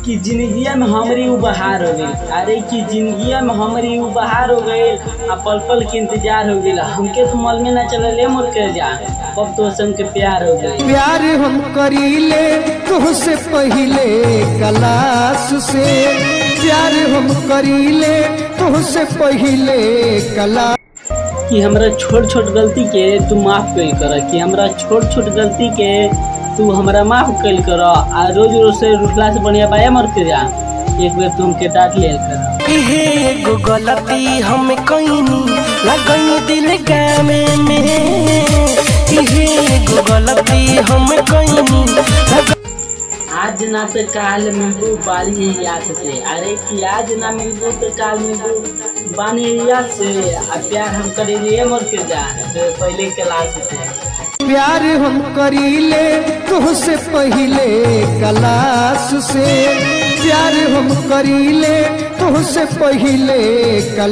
कि जिंदगिया में हमारी उपहार हो गई। अरे कि जिंदगिया में हमारी उपहार हो गई। पल पल के इंतजार हो गया। हमके तो मल में ना चले मोर के जा कब तो संग के प्यार हो गई। प्यार हम करीले तुझसे पहले क्लास से, प्यार हम करीले तुझसे पहले क्लास। कि हमरा छोट छोट गलती के तू माफ कल कर, कि हमरा छोट छोट गलती के तू हमरा माफ कल कर। आ रोज रोज से रुठला से बढ़िया बाया मर के जा एक बेर तुमके डांट ले कर। एगो गलती हम कईनी लगई दिल गामे में, एगो गलती हम कईनी। आज ना तो काल मिलबू बाली याद से। अरे कि आज ना मिलबू तो काल मिलबू बानी याद से। आ प्यार हम करेंगे मोर के जा पहले क्लास से। प्यार हम करीले तुझसे पहले क्लास से, प्यार हम करीले तुझसे पहले क्लास।